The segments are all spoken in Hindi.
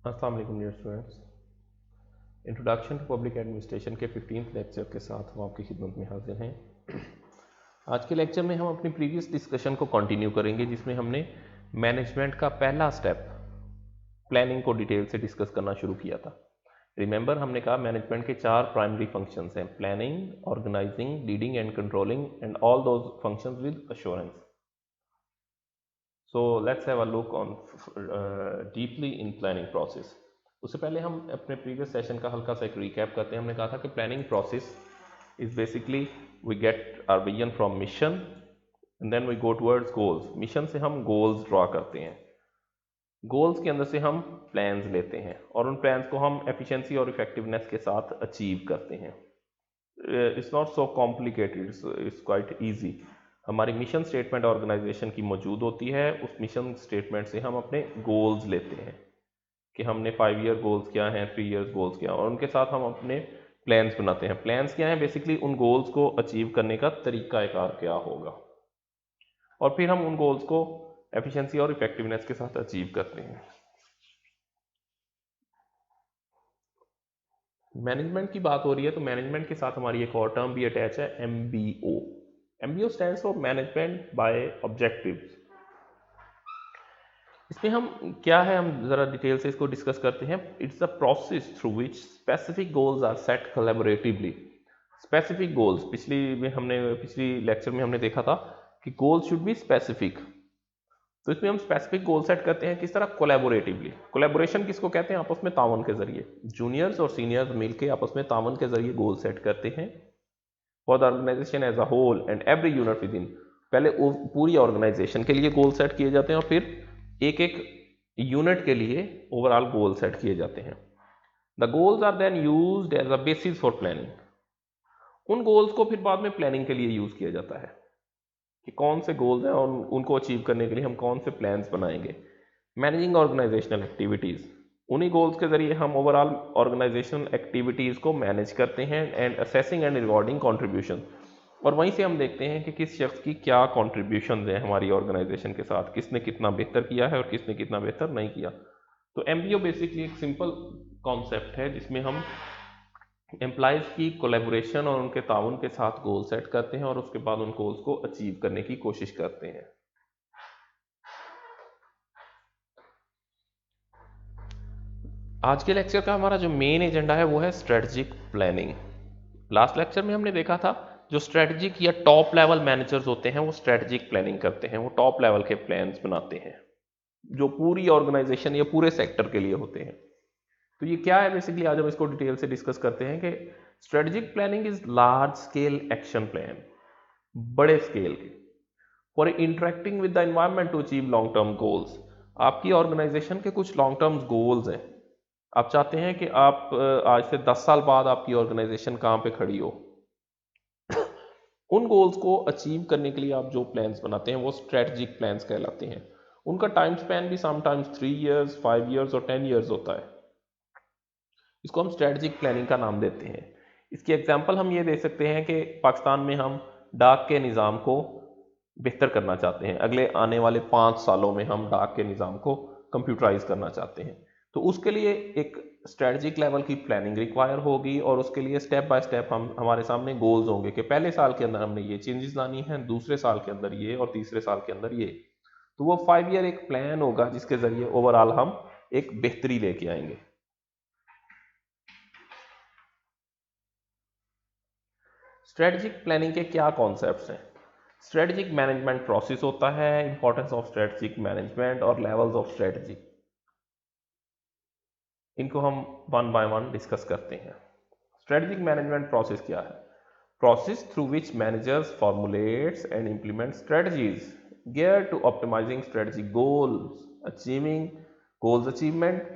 अस्सलाम वालेकुम dear students. Introduction to public administration के 15th लेक्चर के साथ हम आपकी खिदमत में हाजिर हैं। आज के लेक्चर में हम अपनी प्रीवियस डिस्कशन को कंटिन्यू करेंगे, जिसमें हमने मैनेजमेंट का पहला स्टेप प्लानिंग को डिटेल से डिस्कस करना शुरू किया था। रिमेंबर, हमने कहा मैनेजमेंट के 4 प्राइमरी फंक्शंस हैं: planning, organising, leading and controlling and all those functions with assurance. So let's have a look on deeply in planning process. उससे पहले हम अपने प्रीवियस सेशन का हल्का सा एक रिकैप करते हैं। हमने कहा था कि planning process is basically we get our vision from mission and then we go towards goals. Mission से हम गोल्स ड्रॉ करते हैं, गोल्स के अंदर से हम प्लान्स लेते हैं और उन प्लान्स को हम एफिशिएंसी और इफेक्टिवनेस के साथ अचीव करते हैं। It's not so complicated, it's quite easy. हमारी मिशन स्टेटमेंट ऑर्गेनाइजेशन की मौजूद होती है। उस मिशन स्टेटमेंट से हम अपने गोल्स लेते हैं कि हमने 5 ईयर गोल्स क्या हैं, 3 ईयर्स गोल्स क्या हैं, और उनके साथ हम अपने प्लान्स बनाते हैं। प्लान्स क्या हैं? बेसिकली उन गोल्स को अचीव करने का तरीकाकार क्या होगा, और फिर हम उन गोल्स को एफिशिएंसी और इफेक्टिवनेस के साथ अचीव करते हैं। मैनेजमेंट की बात हो रही है तो मैनेजमेंट के साथ हमारी एक और टर्म भी अटैच है, MBO। MBO stands for management by objectives. इसमें हम क्या है, हम ज़रा डिटेल से इसको डिस्कस करते हैं। It's a process through which specific goals are set collaboratively. Specific goals पिछली लेक्चर में हमने देखा था कि गोल्स शुड बी स्पेसिफिक। तो इसमें हम स्पेसिफिक गोल सेट करते हैं किस तरह? कोलैबोरेटिवली। कोलैबोरेशन किसको कहते हैं? आपस में तावन के जरिए। जूनियर्स और सीनियर्स मिलकर आपस में तावन के जरिए गोल सेट करते हैं for the organisation as a whole and every unit within. पहले पूरी ऑर्गेनाइजेशन के लिए गोल सेट किए जाते हैं और फिर एक एक यूनिट के लिए ओवरऑल गोल सेट किए जाते हैं। The goals are then used as a basis for planning. उन गोल्स को फिर बाद में प्लानिंग के लिए यूज किया जाता है कि कौन से गोल्स हैं और उनको अचीव करने के लिए हम कौन से प्लान्स बनाएंगे। मैनेजिंग ऑर्गेनाइजेशनल एक्टिविटीज़, उन्हीं गोल्स के जरिए हम ओवरऑल ऑर्गेनाइजेशनल एक्टिविटीज़ को मैनेज करते हैं and assessing and rewarding contribution. और वहीं से हम देखते हैं कि किस शख्स की क्या कॉन्ट्रीब्यूशन है हमारी ऑर्गेनाइजेशन के साथ, किसने कितना बेहतर किया है और किसने कितना बेहतर नहीं किया। तो MBO बेसिकली एक सिंपल कॉन्सेप्ट है जिसमें हम एम्प्लॉयज़ की कोलैबोरेशन और उनके ताउन के साथ गोल सेट करते हैं और उसके बाद उन गोल्स को अचीव करने की कोशिश करते हैं। आज के लेक्चर का हमारा जो मेन एजेंडा है वो है स्ट्रेटजिक प्लानिंग। लास्ट लेक्चर में हमने देखा था जो स्ट्रेटजिक या टॉप लेवल मैनेजर्स होते हैं वो स्ट्रेटजिक प्लानिंग करते हैं, वो टॉप लेवल के प्लान्स बनाते हैं जो पूरी ऑर्गेनाइजेशन या पूरे सेक्टर के लिए होते हैं। तो ये क्या है बेसिकली, आज हम इसको डिटेल से डिस्कस करते हैं कि strategic planning is large scale action plan, बड़े स्केल के, for interacting with the environment to achieve long term goals. आपकी ऑर्गेनाइजेशन के कुछ लॉन्ग टर्म गोल्स हैं। आप चाहते हैं कि आप आज से 10 साल बाद आपकी ऑर्गेनाइजेशन कहाँ पे खड़ी हो। उन गोल्स को अचीव करने के लिए आप जो प्लान्स बनाते हैं वो स्ट्रेटजिक प्लान्स कहलाते हैं। उनका टाइम स्पैन भी समटाइम्स 3 इयर्स, 5 इयर्स और 10 इयर्स होता है। इसको हम स्ट्रेटजिक प्लानिंग का नाम देते हैं। इसकी एग्जांपल हम ये दे सकते हैं कि पाकिस्तान में हम डाक के निज़ाम को बेहतर करना चाहते हैं। अगले आने वाले 5 सालों में हम डाक के निज़ाम को कंप्यूटराइज करना चाहते हैं। तो उसके लिए एक स्ट्रेटजिक लेवल की प्लानिंग रिक्वायर होगी और उसके लिए स्टेप बाय स्टेप हमारे सामने गोल्स होंगे कि पहले साल के अंदर हमने ये चेंजेस लानी है, दूसरे साल के अंदर ये, और तीसरे साल के अंदर ये। तो वो 5 ईयर एक प्लान होगा जिसके जरिए ओवरऑल हम एक बेहतरी लेके आएंगे। स्ट्रेटजिक प्लानिंग के क्या कॉन्सेप्ट्स हैं? स्ट्रेटजिक मैनेजमेंट प्रोसेस होता है, इंपॉर्टेंस ऑफ स्ट्रेटजिक मैनेजमेंट और लेवल्स ऑफ स्ट्रेटजी। इनको हम वन बाय वन डिस्कस करते हैं। स्ट्रेटजिक मैनेजमेंट प्रोसेस क्या है? Process through which managers formulates and implement strategies geared to optimizing strategic goals, achieving goals achievement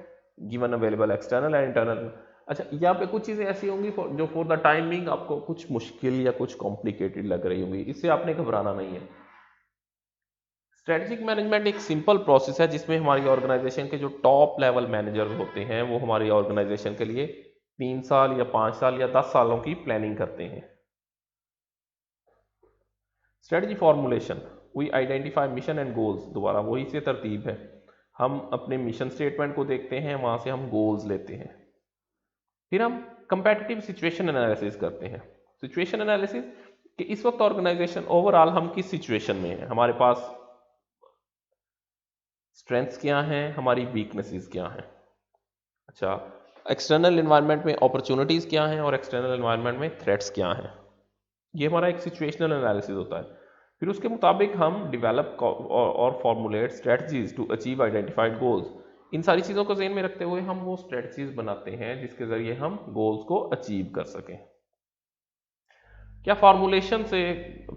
given available external and internal। अच्छा, यहाँ पे कुछ चीज़ें ऐसी होंगी जो फॉर द टाइमिंग आपको कुछ मुश्किल या कुछ कॉम्प्लिकेटेड लग रही होंगी, इससे आपने घबराना नहीं है। स्ट्रेटजिक मैनेजमेंट एक सिंपल प्रोसेस है जिसमें हमारी ऑर्गेनाइजेशन के जो टॉप लेवल मैनेजर होते हैं वो हमारी ऑर्गेनाइजेशन के लिए 3 साल या 5 साल या 10 सालों की प्लानिंग करते हैं। Strategy formulation, we identify mission and goals, दोबारा वही से तरतीब है। हम अपने मिशन स्टेटमेंट को देखते हैं, वहाँ से हम गोल्स लेते हैं, फिर हम कंपेटिटिव सिचुएशन एनालिसिस करते हैं। सिचुएशन एनालिसिस कि इस वक्त ऑर्गेनाइजेशन ओवरऑल हम किस सिचुएशन में हैं, हमारे पास स्ट्रेंथ्स क्या हैं, हमारी वीकनेसेस क्या हैं। अच्छा, एक्सटर्नल एनवायरनमेंट में अपॉर्चुनिटीज़ क्या हैं और एक्सटर्नल एनवायरनमेंट में थ्रेट्स क्या हैं। ये हमारा एक सिचुएशनल एनालिसिस होता है। फिर उसके मुताबिक हम डेवलप और formulate strategies to achieve identified goals. इन सारी चीज़ों को ज़हन में रखते हुए हम वो स्ट्रेटजीज बनाते हैं जिसके ज़रिए हम गोल्स को अचीव कर सकें। क्या फार्मूलेशन से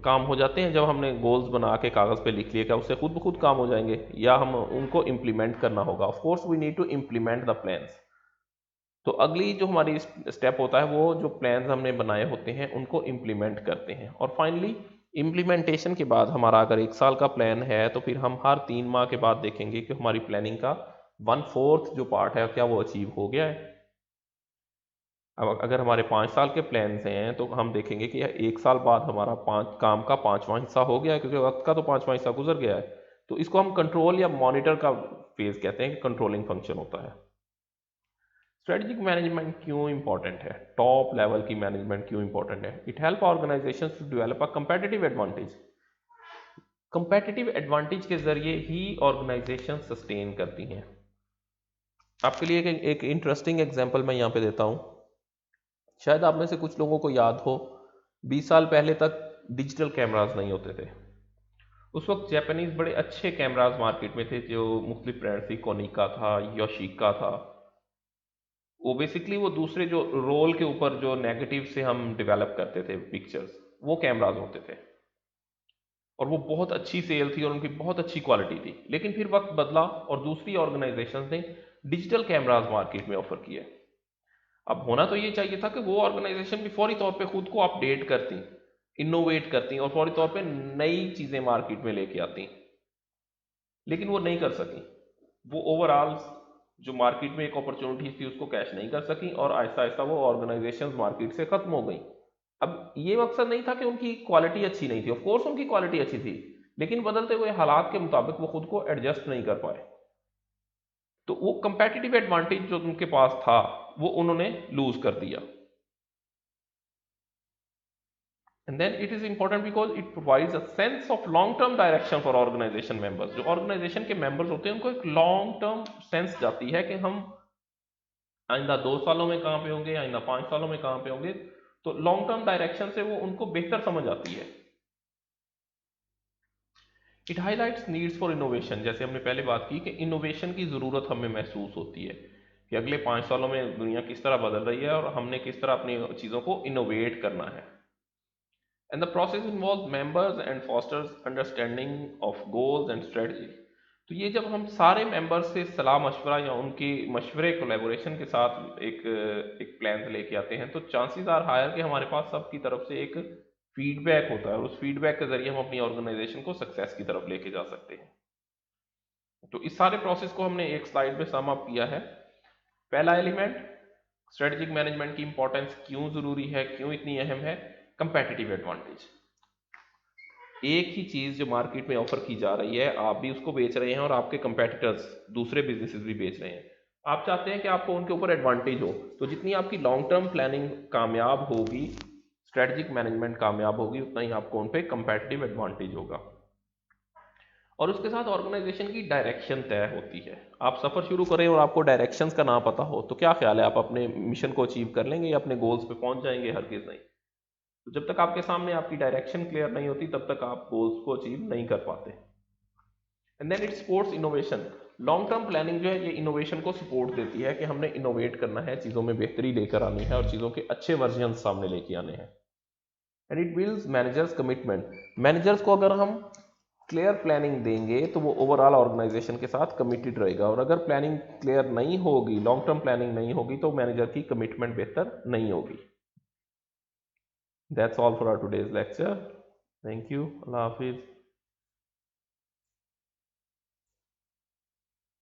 काम हो जाते हैं? जब हमने गोल्स बना के कागज़ पे लिख लिए, क्या उससे खुद ब खुद काम हो जाएंगे या हम उनको इम्प्लीमेंट करना होगा? Of course we need to implement the plans. तो अगली जो हमारी स्टेप होता है वो जो प्लान्स हमने बनाए होते हैं उनको इम्प्लीमेंट करते हैं। और फाइनली इम्प्लीमेंटेशन के बाद हमारा अगर 1 साल का प्लान है तो फिर हम हर 3 माह के बाद देखेंगे कि हमारी प्लानिंग का 1/4 जो पार्ट है क्या वो अचीव हो गया है। अब अगर हमारे 5 साल के प्लान्स हैं तो हम देखेंगे कि 1 साल बाद हमारा काम का 5वां हिस्सा हो गया है, क्योंकि वक्त का तो 5वां हिस्सा गुजर गया है। तो इसको हम कंट्रोल या मॉनिटर का फेज कहते हैं कि कंट्रोलिंग फंक्शन होता है। स्ट्रेटेजिक मैनेजमेंट क्यों इंपॉर्टेंट है, टॉप लेवल की मैनेजमेंट क्यों इंपॉर्टेंट है? It help organisation to develop a competitive advantage. Competitive advantage के जरिए ही ऑर्गेनाइजेशन सस्टेन करती हैं। आपके लिए एक इंटरेस्टिंग एग्जांपल मैं यहाँ पे देता हूँ। शायद आप में से कुछ लोगों को याद हो, 20 साल पहले तक डिजिटल कैमराज नहीं होते थे। उस वक्त जापानीज बड़े अच्छे कैमराज मार्केट में थे, जो मुख्तलिफ ब्रांड थी, कोनिका था, योशिका था। वो बेसिकली वो दूसरे जो रोल के ऊपर जो नेगेटिव से हम डेवलप करते थे पिक्चर्स, वो कैमराज होते थे और वो बहुत अच्छी सेल थी और उनकी बहुत अच्छी क्वालिटी थी। लेकिन फिर वक्त बदला और दूसरी ऑर्गेनाइजेशन ने डिजिटल कैमराज मार्केट में ऑफर किए। अब होना तो ये चाहिए था कि वो ऑर्गेनाइजेशन भी फौरी तौर पे खुद को अपडेट करती, इनोवेट करती और फौरी तौर पे नई चीज़ें मार्केट में लेके आती, लेकिन वो नहीं कर सकी। वो ओवरऑल जो मार्केट में एक अपॉर्चुनिटी थी उसको कैश नहीं कर सकी और आहिस्ता आहिस्ता वो ऑर्गेनाइजेशन मार्केट से खत्म हो गई। अब ये मकसद नहीं था कि उनकी क्वालिटी अच्छी नहीं थी, ऑफ कोर्स उनकी क्वालिटी अच्छी थी, लेकिन बदलते हुए हालात के मुताबिक वो खुद को एडजस्ट नहीं कर पाए। तो वो कंपेटिटिव एडवांटेज जो उनके पास था वो उन्होंने लूज कर दिया। And then it is important because it provides a sense of long term direction for organisation members. जो ऑर्गेनाइजेशन के मेंबर्स होते हैं उनको एक लॉन्ग टर्म सेंस जाती है कि हम आइंदा 2 सालों में कहाँ पे होंगे, आइंदा 5 सालों में कहाँ पे होंगे। तो लॉन्ग टर्म डायरेक्शन से वो उनको बेहतर समझ आती है। It highlights needs for innovation. जैसे हमने पहले बात की कि इनोवेशन की ज़रूरत हमें महसूस होती है कि अगले 5 सालों में दुनिया किस तरह बदल रही है और हमने किस तरह अपनी चीज़ों को इनोवेट करना है। And the process involve members and fosters understanding of goals and strategy. तो ये जब हम सारे मेंबर्स से सलाह मशवरा या उनकी मशवरे कोलेबोरेशन के साथ एक प्लान लेके आते हैं तो चांसेस आर हायर कि हमारे पास सबकी तरफ से एक फीडबैक होता है और उस फीडबैक के जरिए हम अपनी ऑर्गेनाइजेशन को सक्सेस की तरफ लेके जा सकते हैं। तो इस सारे प्रोसेस को हमने एक स्लाइड में सम अप किया है। पहला एलिमेंट, स्ट्रेटेजिक मैनेजमेंट की इंपॉर्टेंस क्यों जरूरी है, क्यों इतनी अहम है? Competitive advantage. एक ही चीज़ जो मार्केट में ऑफर की जा रही है, आप भी उसको बेच रहे हैं और आपके कंपेटिटर्स दूसरे बिजनेसेस भी बेच रहे हैं। आप चाहते हैं कि आपको उनके ऊपर एडवांटेज हो, तो जितनी आपकी लॉन्ग टर्म प्लानिंग कामयाब होगी, स्ट्रेटजिक मैनेजमेंट कामयाब होगी, उतना ही आपको उन पर कंपेटिटिव एडवांटेज होगा। और उसके साथ ऑर्गेनाइजेशन की डायरेक्शन तय होती है। आप सफ़र शुरू करें और आपको डायरेक्शंस का ना पता हो तो क्या ख्याल है, आप अपने मिशन को अचीव कर लेंगे या अपने गोल्स पे पहुंच जाएंगे? हरगिज़ नहीं। तो जब तक आपके सामने आपकी डायरेक्शन क्लियर नहीं होती तब तक आप गोल्स को अचीव नहीं कर पाते। And then it supports innovation. Long term planning जो है ये इनोवेशन को सपोर्ट देती है कि हमने इनोवेट करना है, चीज़ों में बेहतरी लेकर आनी है और चीज़ों के अच्छे वर्जन सामने लेके आने हैं। And it builds managers commitment. Managers को अगर हम क्लियर प्लानिंग देंगे तो वो ओवरऑल ऑर्गेनाइजेशन के साथ कमिटेड रहेगा, और अगर प्लानिंग क्लियर नहीं होगी, लॉन्ग टर्म प्लानिंग नहीं होगी, तो मैनेजर की कमिटमेंट बेहतर नहीं होगी। That's all for our today's lecture. Thank you. Allah Hafiz.